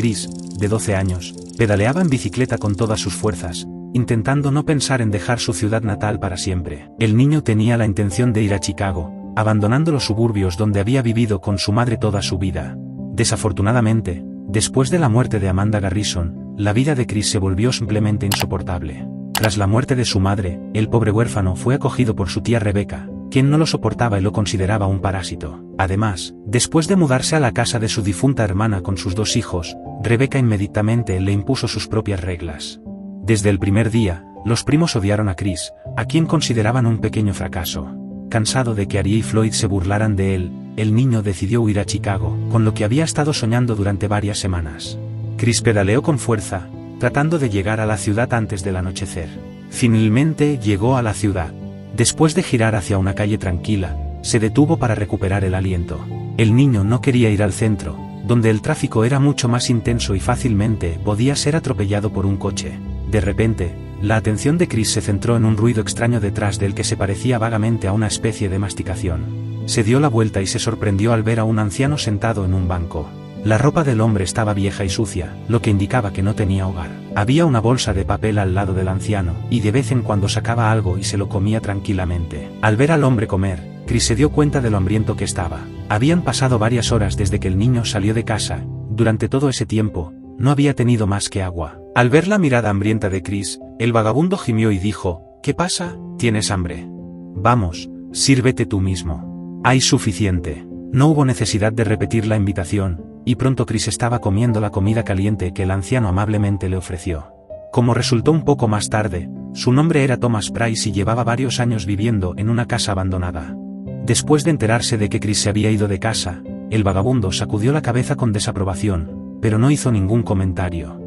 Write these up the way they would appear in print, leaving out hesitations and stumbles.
Chris, de 12 años, pedaleaba en bicicleta con todas sus fuerzas, intentando no pensar en dejar su ciudad natal para siempre. El niño tenía la intención de ir a Chicago, abandonando los suburbios donde había vivido con su madre toda su vida. Desafortunadamente, después de la muerte de Amanda Garrison, la vida de Chris se volvió simplemente insoportable. Tras la muerte de su madre, el pobre huérfano fue acogido por su tía Rebecca, quien no lo soportaba y lo consideraba un parásito. Además, después de mudarse a la casa de su difunta hermana con sus 2 hijos, Rebecca inmediatamente le impuso sus propias reglas. Desde el primer día, los primos odiaron a Chris, a quien consideraban un pequeño fracaso. Cansado de que Ari y Floyd se burlaran de él, el niño decidió huir a Chicago, con lo que había estado soñando durante varias semanas. Chris pedaleó con fuerza, tratando de llegar a la ciudad antes del anochecer. Finalmente llegó a la ciudad. Después de girar hacia una calle tranquila, se detuvo para recuperar el aliento. El niño no quería ir al centro, donde el tráfico era mucho más intenso y fácilmente podía ser atropellado por un coche. De repente, la atención de Chris se centró en un ruido extraño detrás del que se parecía vagamente a una especie de masticación. Se dio la vuelta y se sorprendió al ver a un anciano sentado en un banco. La ropa del hombre estaba vieja y sucia, lo que indicaba que no tenía hogar. Había una bolsa de papel al lado del anciano, y de vez en cuando sacaba algo y se lo comía tranquilamente. Al ver al hombre comer, Chris se dio cuenta de lo hambriento que estaba. Habían pasado varias horas desde que el niño salió de casa. Durante todo ese tiempo, no había tenido más que agua. Al ver la mirada hambrienta de Chris, el vagabundo gimió y dijo: ¿Qué pasa? ¿Tienes hambre? Vamos, sírvete tú mismo. Hay suficiente. No hubo necesidad de repetir la invitación, y pronto Chris estaba comiendo la comida caliente que el anciano amablemente le ofreció. Como resultó un poco más tarde, su nombre era Thomas Price y llevaba varios años viviendo en una casa abandonada. Después de enterarse de que Chris se había ido de casa, el vagabundo sacudió la cabeza con desaprobación, pero no hizo ningún comentario.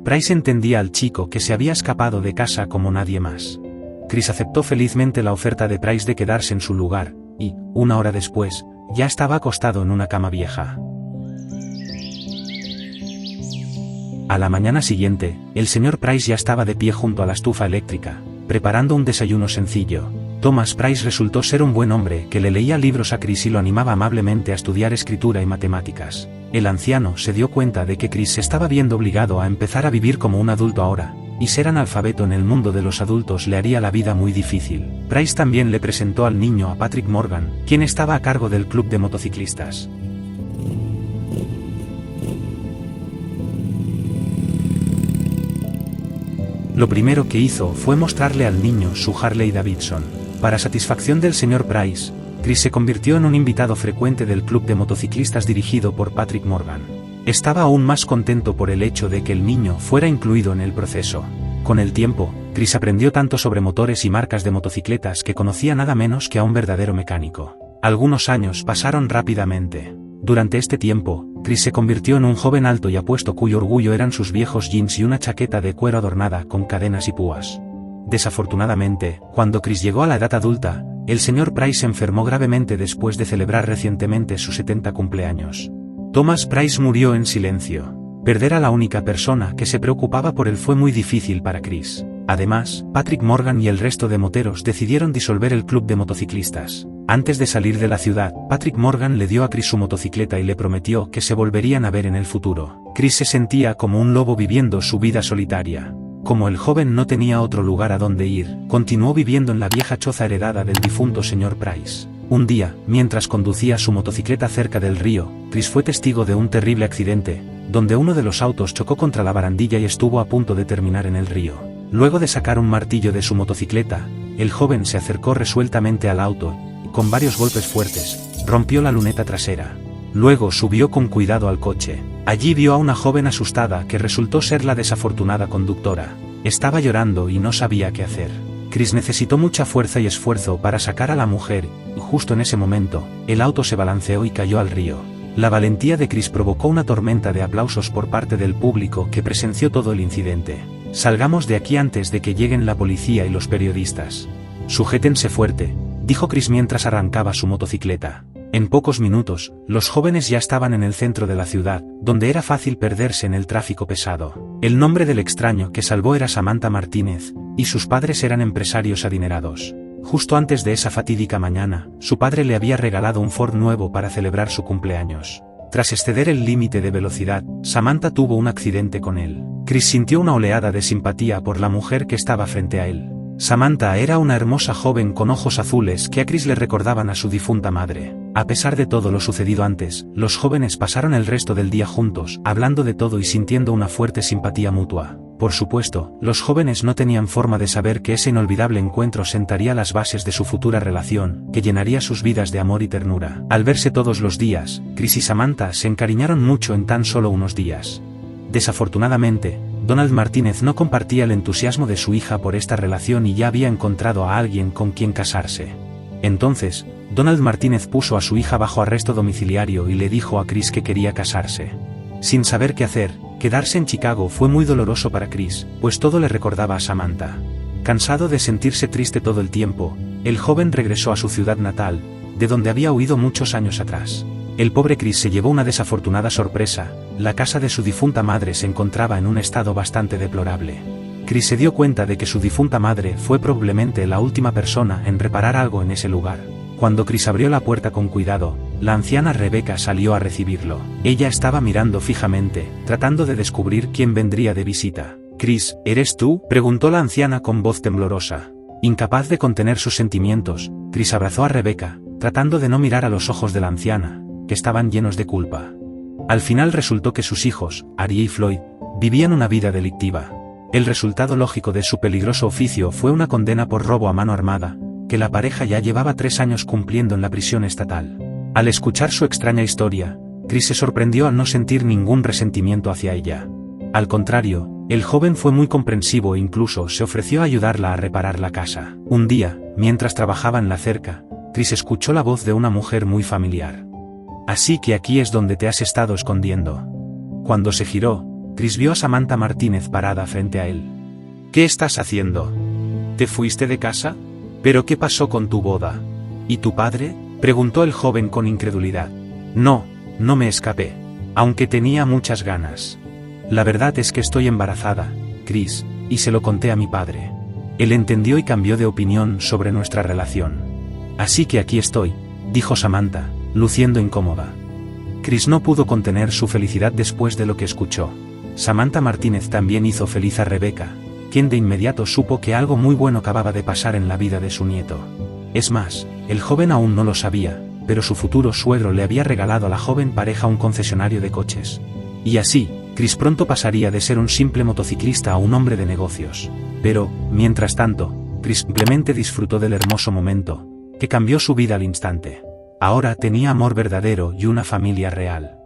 Price entendía al chico que se había escapado de casa como nadie más. Chris aceptó felizmente la oferta de Price de quedarse en su lugar, y, 1 hora después, ya estaba acostado en una cama vieja. A la mañana siguiente, el señor Price ya estaba de pie junto a la estufa eléctrica, preparando un desayuno sencillo. Thomas Price resultó ser un buen hombre que le leía libros a Chris y lo animaba amablemente a estudiar escritura y matemáticas. El anciano se dio cuenta de que Chris se estaba viendo obligado a empezar a vivir como un adulto ahora, y ser analfabeto en el mundo de los adultos le haría la vida muy difícil. Price también le presentó al niño a Patrick Morgan, quien estaba a cargo del club de motociclistas. Lo primero que hizo fue mostrarle al niño su Harley Davidson. Para satisfacción del señor Price, Chris se convirtió en un invitado frecuente del club de motociclistas dirigido por Patrick Morgan. Estaba aún más contento por el hecho de que el niño fuera incluido en el proceso. Con el tiempo, Chris aprendió tanto sobre motores y marcas de motocicletas que conocía nada menos que a un verdadero mecánico. Algunos años pasaron rápidamente. Durante este tiempo, Chris se convirtió en un joven alto y apuesto cuyo orgullo eran sus viejos jeans y una chaqueta de cuero adornada con cadenas y púas. Desafortunadamente, cuando Chris llegó a la edad adulta, el señor Price se enfermó gravemente después de celebrar recientemente su 70 cumpleaños. Thomas Price murió en silencio. Perder a la única persona que se preocupaba por él fue muy difícil para Chris. Además, Patrick Morgan y el resto de moteros decidieron disolver el club de motociclistas. Antes de salir de la ciudad, Patrick Morgan le dio a Chris su motocicleta y le prometió que se volverían a ver en el futuro. Chris se sentía como un lobo viviendo su vida solitaria. Como el joven no tenía otro lugar a donde ir, continuó viviendo en la vieja choza heredada del difunto señor Price. Un día, mientras conducía su motocicleta cerca del río, Chris fue testigo de un terrible accidente, donde uno de los autos chocó contra la barandilla y estuvo a punto de terminar en el río. Luego de sacar un martillo de su motocicleta, el joven se acercó resueltamente al auto, y con varios golpes fuertes, rompió la luneta trasera. Luego subió con cuidado al coche. Allí vio a una joven asustada que resultó ser la desafortunada conductora. Estaba llorando y no sabía qué hacer. Chris necesitó mucha fuerza y esfuerzo para sacar a la mujer, y justo en ese momento, el auto se balanceó y cayó al río. La valentía de Chris provocó una tormenta de aplausos por parte del público que presenció todo el incidente. Salgamos de aquí antes de que lleguen la policía y los periodistas. Sujétense fuerte, dijo Chris mientras arrancaba su motocicleta. En pocos minutos, los jóvenes ya estaban en el centro de la ciudad, donde era fácil perderse en el tráfico pesado. El nombre del extraño que salvó era Samantha Martínez, y sus padres eran empresarios adinerados. Justo antes de esa fatídica mañana, su padre le había regalado un Ford nuevo para celebrar su cumpleaños. Tras exceder el límite de velocidad, Samantha tuvo un accidente con él. Chris sintió una oleada de simpatía por la mujer que estaba frente a él. Samantha era una hermosa joven con ojos azules que a Chris le recordaban a su difunta madre. A pesar de todo lo sucedido antes, los jóvenes pasaron el resto del día juntos, hablando de todo y sintiendo una fuerte simpatía mutua. Por supuesto, los jóvenes no tenían forma de saber que ese inolvidable encuentro sentaría las bases de su futura relación, que llenaría sus vidas de amor y ternura. Al verse todos los días, Chris y Samantha se encariñaron mucho en tan solo unos días. Desafortunadamente, Donald Martínez no compartía el entusiasmo de su hija por esta relación y ya había encontrado a alguien con quien casarse. Entonces, Donald Martínez puso a su hija bajo arresto domiciliario y le dijo a Chris que quería casarse. Sin saber qué hacer, quedarse en Chicago fue muy doloroso para Chris, pues todo le recordaba a Samantha. Cansado de sentirse triste todo el tiempo, el joven regresó a su ciudad natal, de donde había huido muchos años atrás. El pobre Chris se llevó una desafortunada sorpresa: la casa de su difunta madre se encontraba en un estado bastante deplorable. Chris se dio cuenta de que su difunta madre fue probablemente la última persona en reparar algo en ese lugar. Cuando Chris abrió la puerta con cuidado, la anciana Rebecca salió a recibirlo. Ella estaba mirando fijamente, tratando de descubrir quién vendría de visita. «Chris, ¿eres tú?», preguntó la anciana con voz temblorosa. Incapaz de contener sus sentimientos, Chris abrazó a Rebecca, tratando de no mirar a los ojos de la anciana, que estaban llenos de culpa. Al final resultó que sus hijos, Ari y Floyd, vivían una vida delictiva. El resultado lógico de su peligroso oficio fue una condena por robo a mano armada, que la pareja ya llevaba 3 años cumpliendo en la prisión estatal. Al escuchar su extraña historia, Chris se sorprendió al no sentir ningún resentimiento hacia ella. Al contrario, el joven fue muy comprensivo e incluso se ofreció a ayudarla a reparar la casa. Un día, mientras trabajaba en la cerca, Chris escuchó la voz de una mujer muy familiar. «Así que aquí es donde te has estado escondiendo». Cuando se giró, Chris vio a Samantha Martínez parada frente a él. «¿Qué estás haciendo? ¿Te fuiste de casa? ¿Pero qué pasó con tu boda? ¿Y tu padre?», preguntó el joven con incredulidad. «No me escapé. Aunque tenía muchas ganas. La verdad es que estoy embarazada, Chris, y se lo conté a mi padre. Él entendió y cambió de opinión sobre nuestra relación. Así que aquí estoy», dijo Samantha, luciendo incómoda. Chris no pudo contener su felicidad después de lo que escuchó. Samantha Martínez también hizo feliz a Rebecca, quien de inmediato supo que algo muy bueno acababa de pasar en la vida de su nieto. Es más, el joven aún no lo sabía, pero su futuro suegro le había regalado a la joven pareja un concesionario de coches. Y así, Chris pronto pasaría de ser un simple motociclista a un hombre de negocios. Pero, mientras tanto, Chris simplemente disfrutó del hermoso momento, que cambió su vida al instante. Ahora tenía amor verdadero y una familia real.